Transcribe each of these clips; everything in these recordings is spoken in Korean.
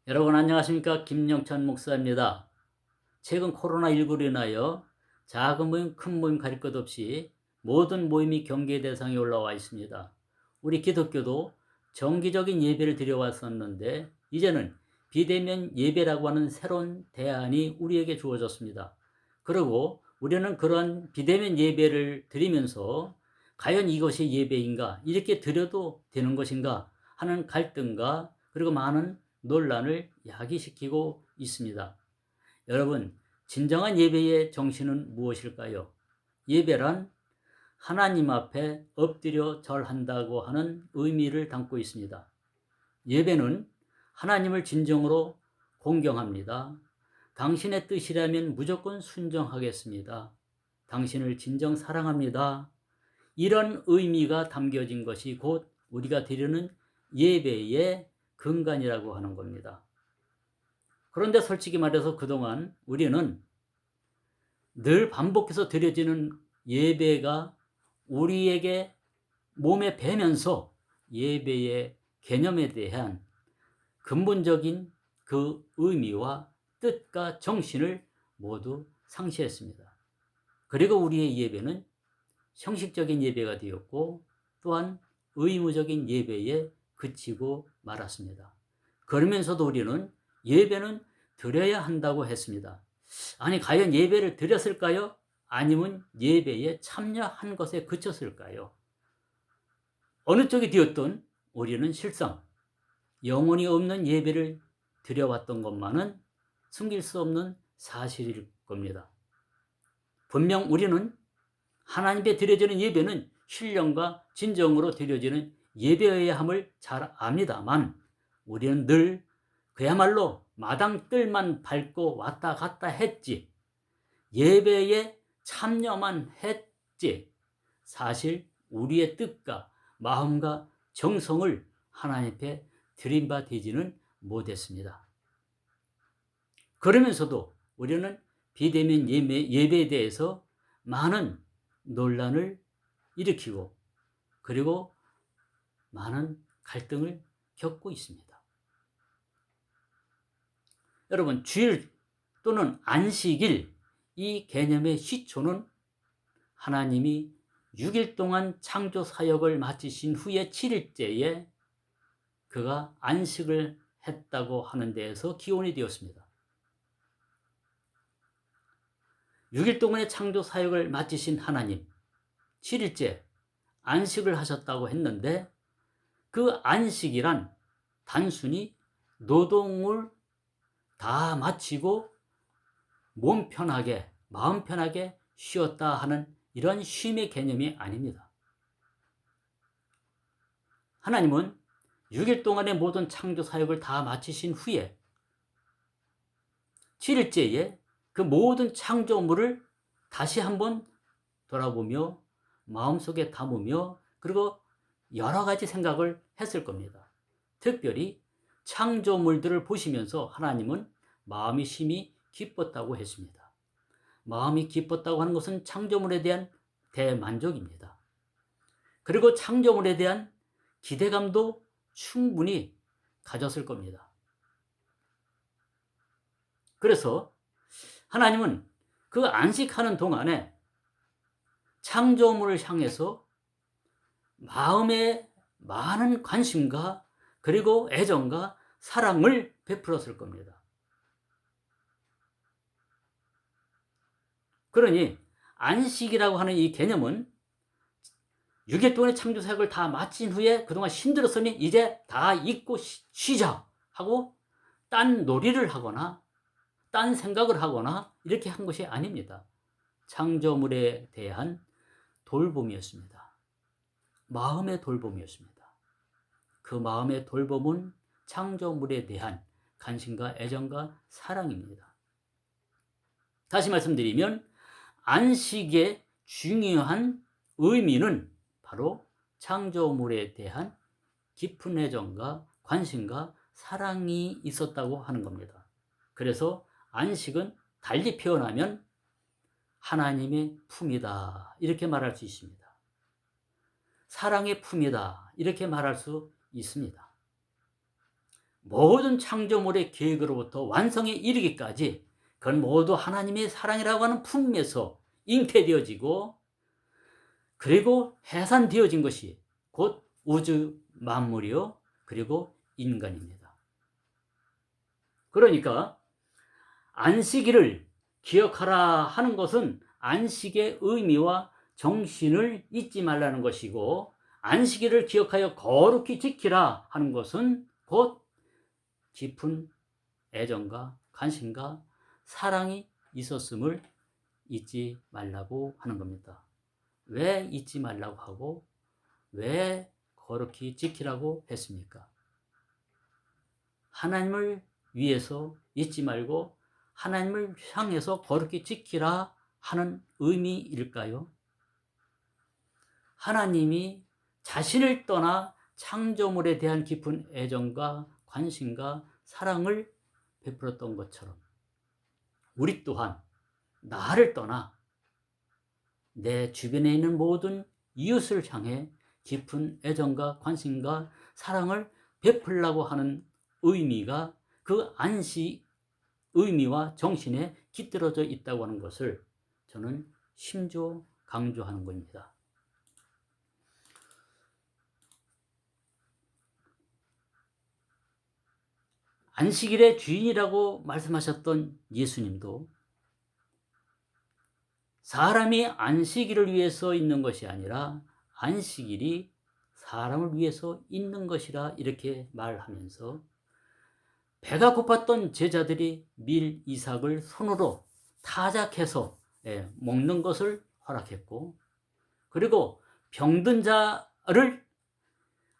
여러분 안녕하십니까? 김영찬 목사입니다. 최근 코로나19로 인하여 작은 모임, 큰 모임 가릴 것 없이 모든 모임이 경계 대상에 올라와 있습니다. 우리 기독교도 정기적인 예배를 드려왔었는데 이제는 비대면 예배라고 하는 새로운 대안이 우리에게 주어졌습니다. 그리고 우리는 그런 비대면 예배를 드리면서 과연 이것이 예배인가? 이렇게 드려도 되는 것인가? 하는 갈등과 그리고 많은 논란을 야기시키고 있습니다. 여러분, 진정한 예배의 정신은 무엇일까요? 예배란 하나님 앞에 엎드려 절한다고 하는 의미를 담고 있습니다. 예배는 하나님을 진정으로 공경합니다. 당신의 뜻이라면 무조건 순종하겠습니다. 당신을 진정 사랑합니다. 이런 의미가 담겨진 것이 곧 우리가 드리는 예배의 근간이라고 하는 겁니다. 그런데 솔직히 말해서 그동안 우리는 늘 반복해서 드려지는 예배가 우리에게 몸에 배면서 예배의 개념에 대한 근본적인 그 의미와 뜻과 정신을 모두 상실했습니다. 그리고 우리의 예배는 형식적인 예배가 되었고 또한 의무적인 예배에 그치고 말았습니다. 그러면서도 우리는 예배는 드려야 한다고 했습니다. 아니 과연 예배를 드렸을까요? 아니면 예배에 참여한 것에 그쳤을까요? 어느 쪽이 되었든 우리는 실상 영혼이 없는 예배를 드려왔던 것만은 숨길 수 없는 사실일 겁니다. 분명 우리는 하나님께 드려지는 예배는 신령과 진정으로 드려지는 예배여야 함을 잘 압니다만 우리는 늘 그야말로 마당 뜰만 밟고 왔다 갔다 했지 예배에 참여만 했지 사실 우리의 뜻과 마음과 정성을 하나님 앞에 드린 바 되지는 못했습니다. 그러면서도 우리는 비대면 예배에 대해서 많은 논란을 일으키고 그리고 많은 갈등을 겪고 있습니다. 여러분 주일 또는 안식일 이 개념의 시초는 하나님이 6일 동안 창조 사역을 마치신 후에 7일째에 그가 안식을 했다고 하는 데에서 기원이 되었습니다. 6일 동안의 창조 사역을 마치신 하나님 7일째 안식을 하셨다고 했는데 그 안식이란 단순히 노동을 다 마치고 몸 편하게 마음 편하게 쉬었다 하는 이런 쉼의 개념이 아닙니다. 하나님은 6일 동안의 모든 창조 사역을 다 마치신 후에 7일째에 그 모든 창조물을 다시 한번 돌아보며 마음속에 담으며 그리고 여러 가지 생각을 했을 겁니다. 특별히 창조물들을 보시면서 하나님은 마음이 심히 기뻤다고 했습니다. 마음이 기뻤다고 하는 것은 창조물에 대한 대만족입니다. 그리고 창조물에 대한 기대감도 충분히 가졌을 겁니다. 그래서 하나님은 그 안식하는 동안에 창조물을 향해서 마음에 많은 관심과 그리고 애정과 사랑을 베풀었을 겁니다. 그러니 안식이라고 하는 이 개념은 6일 동안의 창조 사역을 다 마친 후에 그동안 힘들었으니 이제 다 잊고 쉬자 하고 딴 놀이를 하거나 딴 생각을 하거나 이렇게 한 것이 아닙니다. 창조물에 대한 돌봄이었습니다. 마음의 돌봄이었습니다. 그 마음의 돌봄은 창조물에 대한 관심과 애정과 사랑입니다. 다시 말씀드리면 안식의 중요한 의미는 바로 창조물에 대한 깊은 애정과 관심과 사랑이 있었다고 하는 겁니다. 그래서 안식은 달리 표현하면 하나님의 품이다 이렇게 말할 수 있습니다. 사랑의 품이다 이렇게 말할 수 있습니다. 모든 창조물의 계획으로부터 완성에 이르기까지 그건 모두 하나님의 사랑이라고 하는 품에서 잉태되어지고 그리고 해산되어진 것이 곧 우주 만물이요 그리고 인간입니다. 그러니까 안식일을 기억하라 하는 것은 안식의 의미와 정신을 잊지 말라는 것이고, 안식일을 기억하여 거룩히 지키라 하는 것은 곧 깊은 애정과 관심과 사랑이 있었음을 잊지 말라고 하는 겁니다. 왜 잊지 말라고 하고 왜 거룩히 지키라고 했습니까? 하나님을 위해서 잊지 말고 하나님을 향해서 거룩히 지키라 하는 의미일까요? 하나님이 자신을 떠나 창조물에 대한 깊은 애정과 관심과 사랑을 베풀었던 것처럼 우리 또한 나를 떠나 내 주변에 있는 모든 이웃을 향해 깊은 애정과 관심과 사랑을 베풀려고 하는 의미가 그 안식 의미와 정신에 깃들어져 있다고 하는 것을 저는 심조 강조하는 것입니다. 안식일의 주인이라고 말씀하셨던 예수님도 사람이 안식일을 위해서 있는 것이 아니라 안식일이 사람을 위해서 있는 것이라 이렇게 말하면서 배가 고팠던 제자들이 밀 이삭을 손으로 타작해서 먹는 것을 허락했고, 그리고 병든 자를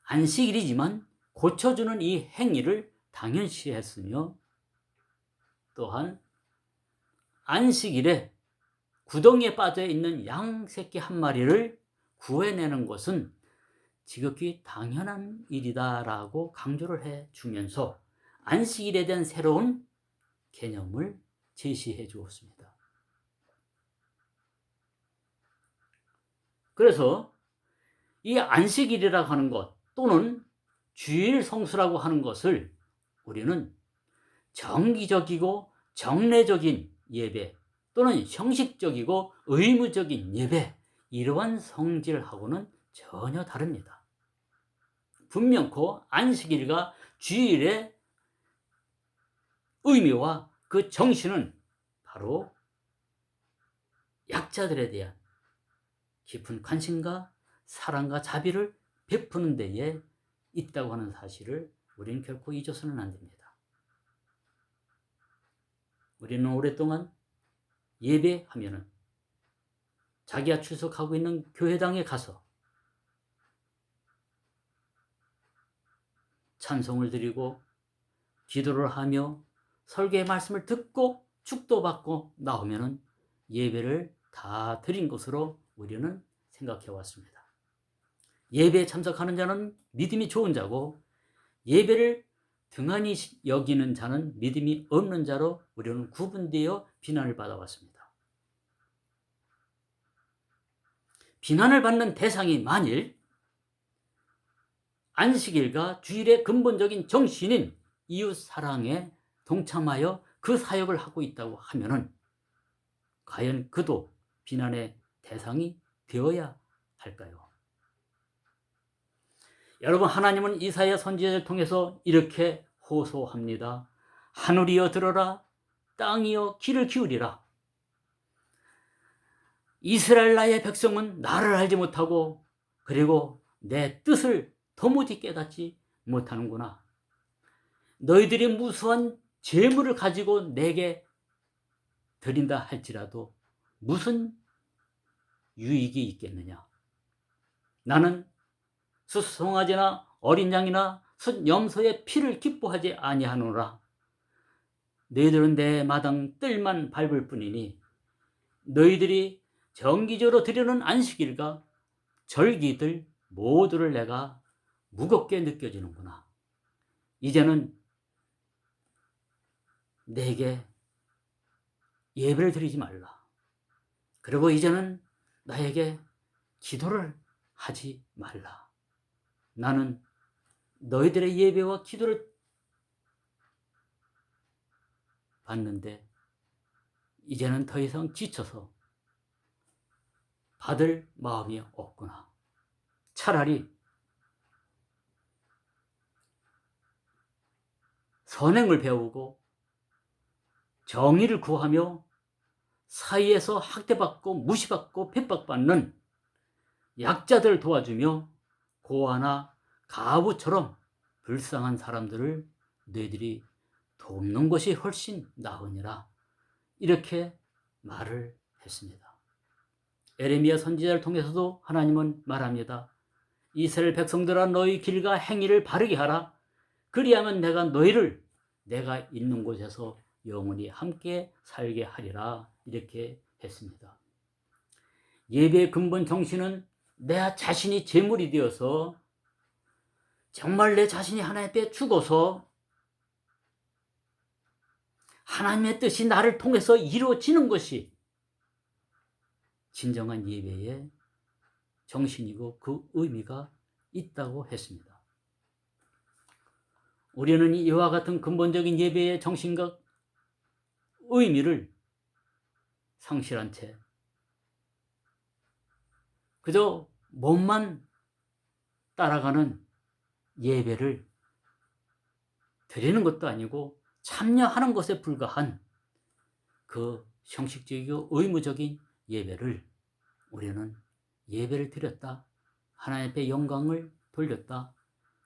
안식일이지만 고쳐주는 이 행위를 당연시했으며, 또한 안식일에 구덩이에 빠져 있는 양 새끼 한 마리를 구해내는 것은 지극히 당연한 일이다라고 강조를 해주면서 안식일에 대한 새로운 개념을 제시해 주었습니다. 그래서 이 안식일이라고 하는 것 또는 주일 성수라고 하는 것을 우리는 정기적이고 정례적인 예배 또는 형식적이고 의무적인 예배, 이러한 성질하고는 전혀 다릅니다. 분명코 안식일과 주일의 의미와 그 정신은 바로 약자들에 대한 깊은 관심과 사랑과 자비를 베푸는 데에 있다고 하는 사실을 우리는 결코 잊어서는 안 됩니다. 우리는 오랫동안 예배하면은 자기가 출석하고 있는 교회당에 가서 찬송을 드리고 기도를 하며 설교의 말씀을 듣고 축도받고 나오면은 예배를 다 드린 것으로 우리는 생각해 왔습니다. 예배에 참석하는 자는 믿음이 좋은 자고 예배를 등한히 여기는 자는 믿음이 없는 자로 우리는 구분되어 비난을 받아왔습니다. 비난을 받는 대상이 만일 안식일과 주일의 근본적인 정신인 이웃 사랑에 동참하여 그 사역을 하고 있다고 하면은 과연 그도 비난의 대상이 되어야 할까요? 여러분, 하나님은 이사야 선지자를 통해서 이렇게 호소합니다. 하늘이여 들어라, 땅이여 귀를 기울이라. 이스라엘 나의 백성은 나를 알지 못하고 그리고 내 뜻을 도무지 깨닫지 못하는구나. 너희들이 무수한 재물을 가지고 내게 드린다 할지라도 무슨 유익이 있겠느냐. 나는 숫송아지나 어린 양이나 숫염소의 피를 기뻐하지 아니하노라. 너희들은 내 마당 뜰만 밟을 뿐이니 너희들이 정기적으로 드리는 안식일과 절기들 모두를 내가 무겁게 느껴지는구나. 이제는 내게 예배를 드리지 말라. 그리고 이제는 나에게 기도를 하지 말라. 나는 너희들의 예배와 기도를 받는데 이제는 더 이상 지쳐서 받을 마음이 없구나. 차라리 선행을 배우고 정의를 구하며 사이에서 학대받고 무시받고 핍박받는 약자들을 도와주며 고아나 가부처럼 불쌍한 사람들을 너희들이 돕는 것이 훨씬 나으니라. 이렇게 말을 했습니다. 에레미야 선지자를 통해서도 하나님은 말합니다. 이스라엘 백성들아 너희 길과 행위를 바르게 하라. 그리하면 내가 너희를 내가 있는 곳에서 영원히 함께 살게 하리라. 이렇게 했습니다. 예배의 근본 정신은 내 자신이 제물이 되어서 정말 내 자신이 하나님 앞에 죽어서 하나님의 뜻이 나를 통해서 이루어지는 것이 진정한 예배의 정신이고 그 의미가 있다고 했습니다. 우리는 이와 같은 근본적인 예배의 정신과 의미를 상실한 채 그저 몸만 따라가는 예배를 드리는 것도 아니고 참여하는 것에 불과한 그 형식적이고 의무적인 예배를 우리는 예배를 드렸다, 하나님 앞에 영광을 돌렸다,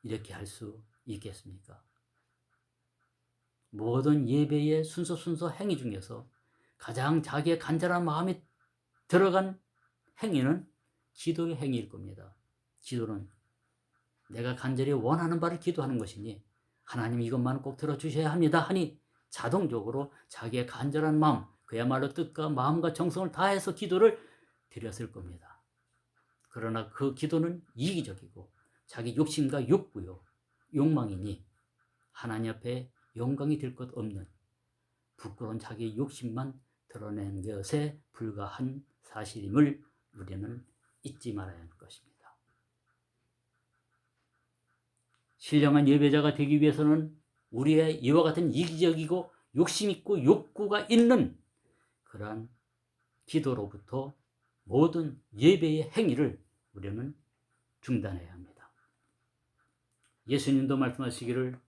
이렇게 할 수 있겠습니까? 모든 예배의 순서 행위 중에서 가장 자기의 간절한 마음이 들어간 행위는 기도의 행위일 겁니다. 기도는 내가 간절히 원하는 바를 기도하는 것이니 하나님 이것만 꼭 들어주셔야 합니다 하니 자동적으로 자기의 간절한 마음, 그야말로 뜻과 마음과 정성을 다해서 기도를 드렸을 겁니다. 그러나 그 기도는 이기적이고 자기 욕심과 욕구요, 욕망이니 하나님 앞에 영광이 될 것 없는 부끄러운 자기의 욕심만 드러낸 것에 불과한 사실임을 우리는 잊지 말아야 할 것입니다. 신령한 예배자가 되기 위해서는 우리의 이와 같은 이기적이고 욕심있고 욕구가 있는 그러한 기도로부터 모든 예배의 행위를 우리는 중단해야 합니다. 예수님도 말씀하시기를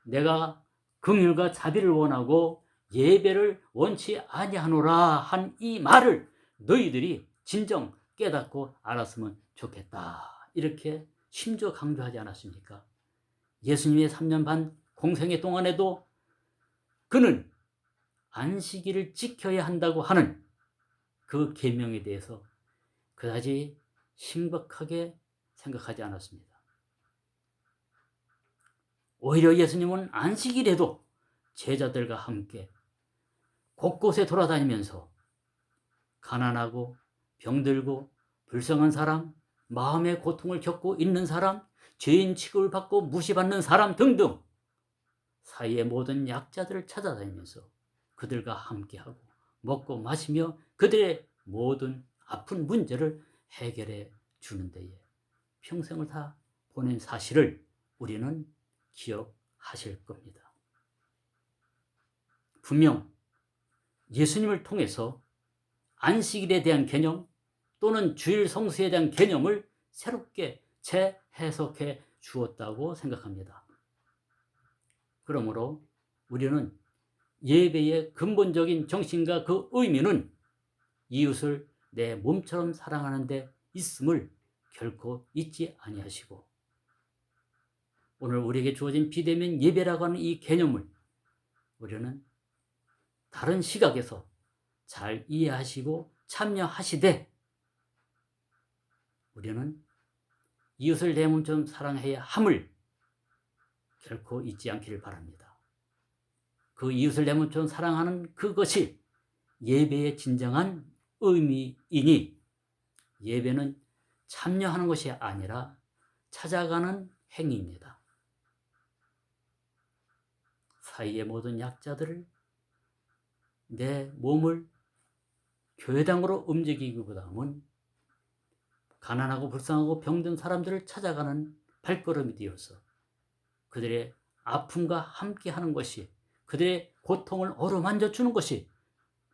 내가 긍휼과 자비를 원하고 예배를 원치 아니하노라 한 이 말을 너희들이 진정 깨닫고 알았으면 좋겠다. 이렇게 심지어 강조하지 않았습니까? 예수님의 3년 반 공생애 동안에도 그는 안식일을 지켜야 한다고 하는 그 계명에 대해서 그다지 심각하게 생각하지 않았습니다. 오히려 예수님은 안식일에도 제자들과 함께 곳곳에 돌아다니면서 가난하고 병들고 불쌍한 사람, 마음의 고통을 겪고 있는 사람, 죄인 취급을 받고 무시받는 사람 등등 사이의 모든 약자들을 찾아다니면서 그들과 함께하고 먹고 마시며 그들의 모든 아픈 문제를 해결해 주는 데에 평생을 다 보낸 사실을 우리는 기억하실 겁니다. 분명 예수님을 통해서 안식일에 대한 개념 또는 주일 성수에 대한 개념을 새롭게 재해석해 주었다고 생각합니다. 그러므로 우리는 예배의 근본적인 정신과 그 의미는 이웃을 내 몸처럼 사랑하는 데 있음을 결코 잊지 아니하시고 오늘 우리에게 주어진 비대면 예배라고 하는 이 개념을 우리는 다른 시각에서 잘 이해하시고 참여하시되 우리는 이웃을 내 몸처럼 사랑해야 함을 결코 잊지 않기를 바랍니다. 그 이웃을 내 몸처럼 사랑하는 그것이 예배의 진정한 의미이니 예배는 참여하는 것이 아니라 찾아가는 행위입니다. 사이의 모든 약자들을 내 몸을 교회당으로 움직이기보다는 가난하고 불쌍하고 병든 사람들을 찾아가는 발걸음이 되어서 그들의 아픔과 함께하는 것이 그들의 고통을 어루만져 주는 것이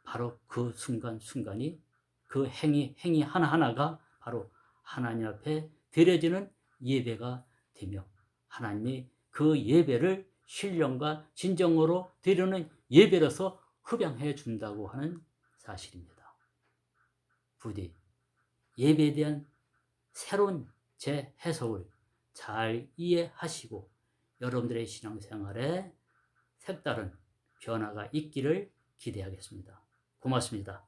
바로 그 순간순간이, 그 행위 하나하나가 바로 하나님 앞에 드려지는 예배가 되며, 하나님이 그 예배를 신령과 진정으로 드리는 예배로서 흡양해 준다고 하는 사실입니다. 부디 예배에 대한 새로운 재해석을 잘 이해하시고 여러분들의 신앙생활에 색다른 변화가 있기를 기대하겠습니다. 고맙습니다.